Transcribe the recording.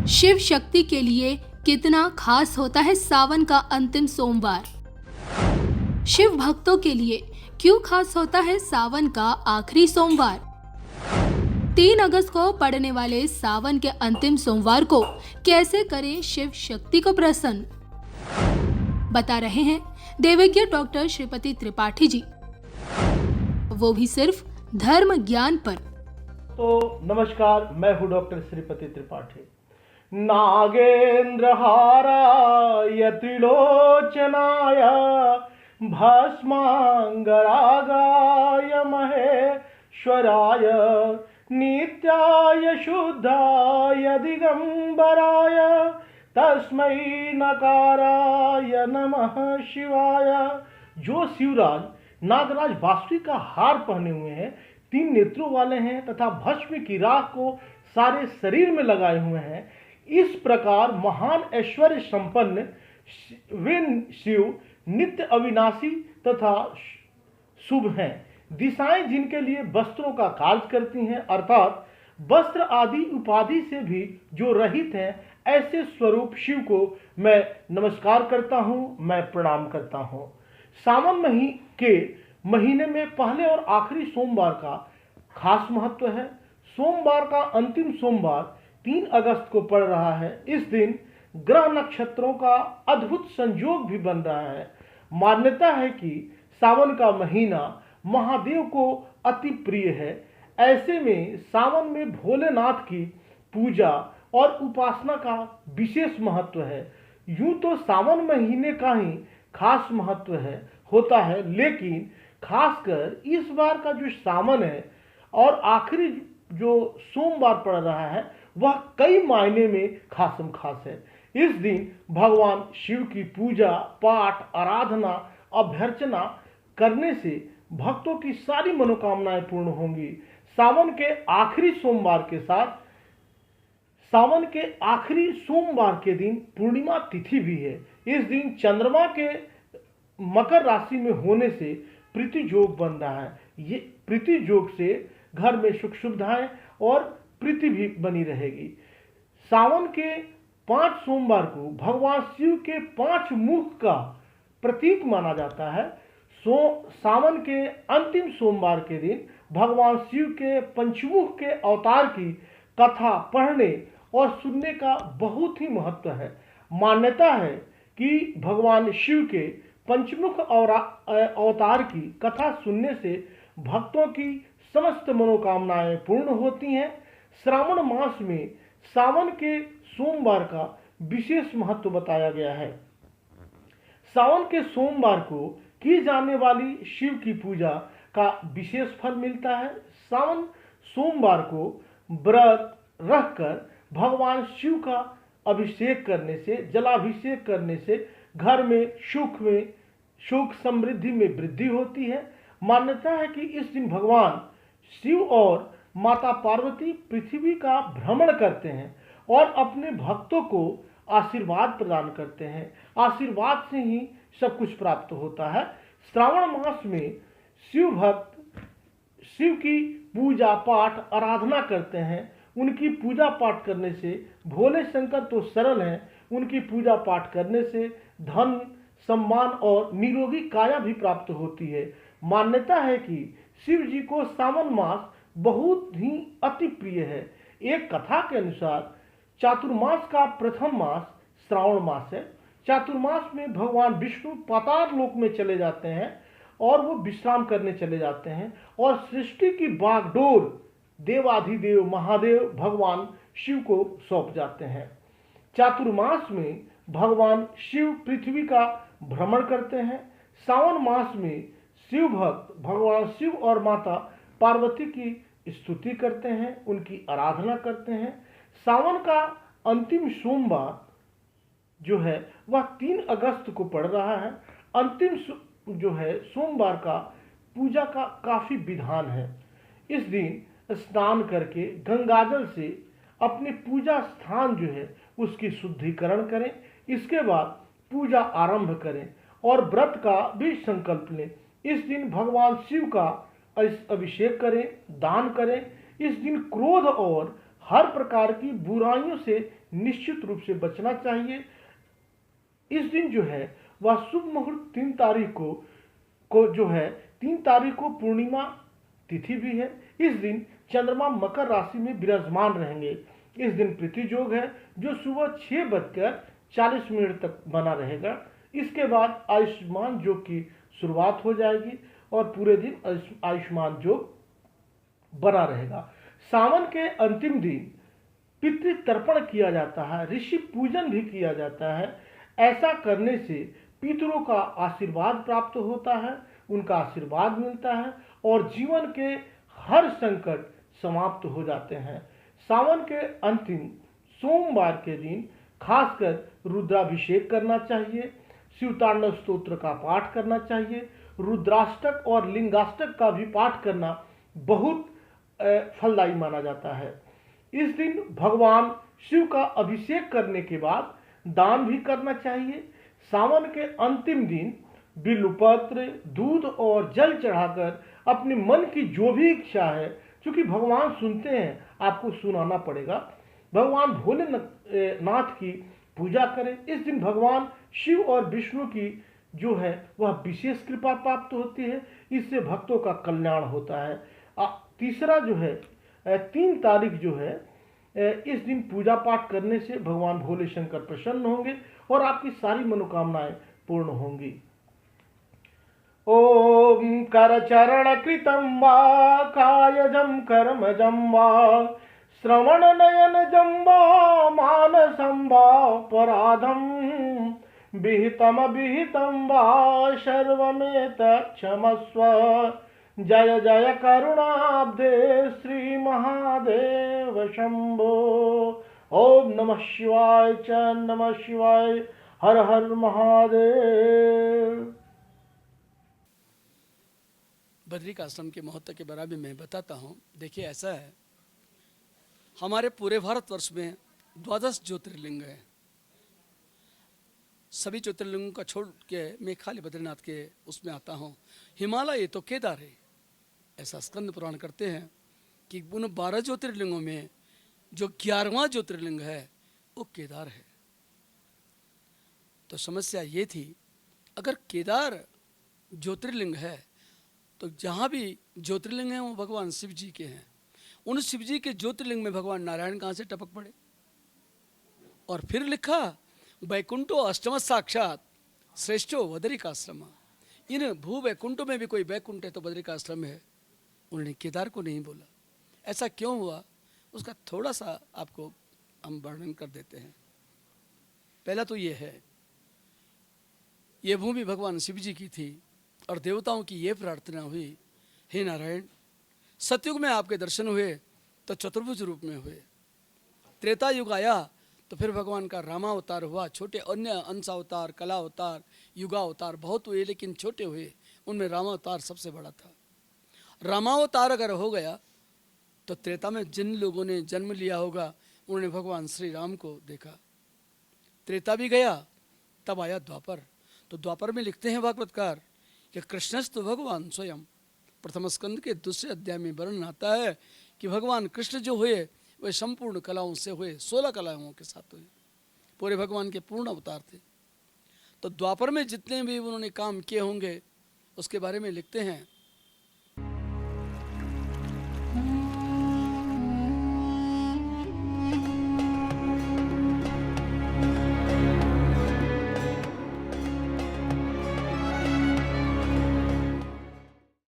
शिव शक्ति के लिए कितना खास होता है सावन का अंतिम सोमवार। शिव भक्तों के लिए क्यों खास होता है सावन का आखिरी सोमवार। 3 अगस्त को पड़ने वाले सावन के अंतिम सोमवार को कैसे करें शिव शक्ति को प्रसन्न, बता रहे हैं देवज्ञ डॉक्टर श्रीपति त्रिपाठी जी, वो भी सिर्फ धर्म ज्ञान पर। तो नमस्कार, मैं हूँ डॉक्टर श्रीपति त्रिपाठी। नागेंद्र हाराय त्रिलोचनाय भस्मांगरागाय महेश्वराय नित्याय शुद्धाय दिगंबराय तस्मै नकाराय नमः शिवाय। जो शिवराज नागराज बांसुरी का हार पहने हुए हैं, 3 नेत्रों वाले हैं तथा भस्म की राख को सारे शरीर में लगाए हुए हैं, इस प्रकार महान ऐश्वर्य संपन्न वे शिव नित्य अविनाशी तथा शुभ हैं। दिशाएं जिनके लिए वस्त्रों का कार्य करती हैं, अर्थात वस्त्र आदि उपाधि से भी जो रहित हैं, ऐसे स्वरूप शिव को मैं नमस्कार करता हूं, मैं प्रणाम करता हूं। सावन के महीने में पहले और आखिरी सोमवार का खास महत्व है। सोमवार का अंतिम सोमवार 3 अगस्त को पड़ रहा है। इस दिन ग्रह नक्षत्रों का अद्भुत संयोग भी बन रहा है। मान्यता है कि सावन का महीना महादेव को अति प्रिय है। ऐसे में सावन में भोलेनाथ की पूजा और उपासना का विशेष महत्व है। यूं तो सावन महीने का ही खास महत्व होता है, लेकिन खासकर इस बार का जो सावन है और आखिरी जो सोमवार पड़ रहा है, वह कई मायने में खासम खास है। इस दिन भगवान शिव की पूजा पाठ आराधना अभ्यर्चना करने से भक्तों की सारी मनोकामनाएं पूर्ण होंगी। सावन के आखिरी सोमवार के साथ सावन के आखिरी सोमवार के दिन पूर्णिमा तिथि भी है। इस दिन चंद्रमा के मकर राशि में होने से प्रीति योग बन रहा है। ये प्रीति योग से घर में सुख सुविधाएं और प्रीति भी बनी रहेगी। सावन के 5 सोमवार को भगवान शिव के 5 मुख का प्रतीक माना जाता है। सावन के अंतिम सोमवार के दिन भगवान शिव के पंचमुख के अवतार की कथा पढ़ने और सुनने का बहुत ही महत्व है। मान्यता है कि भगवान शिव के पंचमुख अवतार की कथा सुनने से भक्तों की समस्त मनोकामनाएं पूर्ण होती हैं। श्रावण मास में सावन के सोमवार का विशेष महत्व बताया गया है। सावन के सोमवार को की जाने वाली शिव की पूजा का विशेष फल मिलता है। सावन सोमवार को व्रत रखकर भगवान शिव का अभिषेक करने से, जलाभिषेक करने से घर में सुख समृद्धि में वृद्धि होती है। मान्यता है कि इस दिन भगवान शिव और माता पार्वती पृथ्वी का भ्रमण करते हैं और अपने भक्तों को आशीर्वाद प्रदान करते हैं। आशीर्वाद से ही सब कुछ प्राप्त होता है। श्रावण मास में शिव भक्त शिव की पूजा पाठ आराधना करते हैं। उनकी पूजा पाठ करने से, भोले शंकर तो सरल हैं, उनकी पूजा पाठ करने से धन सम्मान और निरोगी काया भी प्राप्त होती है। मान्यता है कि शिव जी को सावन मास बहुत ही अति प्रिय है। एक कथा के अनुसार चातुर्मास का प्रथम मास श्रावण मास है। चातुर्मास में भगवान विष्णु पाताल लोक में चले जाते हैं और वो विश्राम करने चले जाते हैं और सृष्टि की बागडोर देवाधिदेव महादेव भगवान शिव को सौंप जाते हैं। चातुर्मास में भगवान शिव पृथ्वी का भ्रमण करते हैं। सावन मास में शिव भक्त भगवान शिव और माता पार्वती की स्तुति करते हैं, उनकी आराधना करते हैं। सावन का अंतिम सोमवार जो है वह 3 अगस्त को पड़ रहा है। अंतिम जो है सोमवार का पूजा का काफी विधान है। इस दिन स्नान करके गंगाजल से अपने पूजा स्थान जो है उसकी शुद्धिकरण करें। इसके बाद पूजा आरंभ करें और व्रत का भी संकल्प लें। इस दिन भगवान शिव का अभिषेक करें, दान करें। इस दिन क्रोध और हर प्रकार की बुराइयों से निश्चित रूप से बचना चाहिए। इस दिन जो है वह शुभ मुहूर्त 3 तारीख को जो है 3 तारीख को पूर्णिमा तिथि भी है। इस दिन चंद्रमा मकर राशि में विराजमान रहेंगे। इस दिन पृथ्वी योग है जो सुबह 6:40 तक बना रहेगा। इसके बाद आयुष्मान योग की शुरुआत हो जाएगी और पूरे दिन आयुष्मान योग बना रहेगा। सावन के अंतिम दिन पितृ तर्पण किया जाता है, ऋषि पूजन भी किया जाता है। ऐसा करने से पितरों का आशीर्वाद प्राप्त होता है, उनका आशीर्वाद मिलता है और जीवन के हर संकट समाप्त हो जाते हैं। सावन के अंतिम सोमवार के दिन खासकर रुद्राभिषेक करना चाहिए, शिवतांडव स्तोत्र का पाठ करना चाहिए, रुद्राष्टक और लिंगाष्टक का भी पाठ करना बहुत फलदायी माना जाता है। इस दिन भगवान शिव का अभिषेक करने के बाद दान भी करना चाहिए। सावन के अंतिम दिन बिल्वपत्र, दूध और जल चढ़ाकर अपने मन की जो भी इच्छा है, क्योंकि भगवान सुनते हैं, आपको सुनाना पड़ेगा, भगवान भोलेनाथ की पूजा करें। इस दिन भगवान शिव और विष्णु की जो है वह विशेष कृपा प्राप्त होती है। इससे भक्तों का कल्याण होता है। तीसरा जो है 3 तारीख जो है इस दिन पूजा पाठ करने से भगवान भोले शंकर प्रसन्न होंगे और आपकी सारी मनोकामनाएं पूर्ण होंगी। ओम करचरण कृतं वा कायजं कर्मजं वा श्रवण नयनजं वा मानसं वा अपराधं विहितं वा सर्वमेतत् क्षमस्व। जय जय करुणाब्धे श्री महादेव शंभो। ओम नमः शिवाय च नमः शिवाय, हर हर महादेव। बद्रिक आश्रम के महत्व के बारे में मैं बताता हूँ। देखिए, ऐसा है, हमारे पूरे भारतवर्ष में 12 ज्योतिर्लिंग हैं। सभी ज्योतिर्लिंगों का छोड़ के मैं खाली बद्रीनाथ के उसमें आता हूँ। हिमालय तो केदार है, ऐसा स्कंद पुराण करते हैं कि उन 12 ज्योतिर्लिंगों में जो 11वां ज्योतिर्लिंग है वो केदार है। तो समस्या ये थी, अगर केदार ज्योतिर्लिंग है तो जहाँ भी ज्योतिर्लिंग हैं वो भगवान शिव जी के हैं। उन शिव जी के ज्योतिर्लिंग में भगवान नारायण कहाँ से टपक पड़े? और फिर लिखा, वैकुंठो अष्टम साक्षात श्रेष्ठो बद्रिकाश्रम। इन भू वैकुंठों में भी कोई वैकुंठ है तो बद्रिकाश्रम है। उन्होंने केदार को नहीं बोला। ऐसा क्यों हुआ, उसका थोड़ा सा आपको हम वर्णन कर देते हैं। पहला तो ये है, ये भूमि भगवान शिव जी की थी और देवताओं की ये प्रार्थना हुई, हे नारायण, सतयुग में आपके दर्शन हुए तो चतुर्भुज रूप में हुए। त्रेता युग आया तो फिर भगवान का रामावतार हुआ। छोटे अन्य अंशावतार, कला अवतार, युगावतार बहुत हुए, लेकिन छोटे हुए। उनमें रामावतार सबसे बड़ा था। रामावतार अगर हो गया तो त्रेता में जिन लोगों ने जन्म लिया होगा उन्होंने भगवान श्री राम को देखा। त्रेता भी गया, तब आया द्वापर। तो द्वापर में लिखते हैं भागवतकार कि कृष्णस्तु भगवान स्वयं। प्रथम स्कंद के दूसरे अध्याय में वर्णन आता है कि भगवान कृष्ण जो हुए वे संपूर्ण कलाओं से हुए, 16 कलाओं के साथ हुए। पूरे भगवान के पूर्ण अवतार थे। तो द्वापर में जितने भी उन्होंने काम किए होंगे उसके बारे में लिखते हैं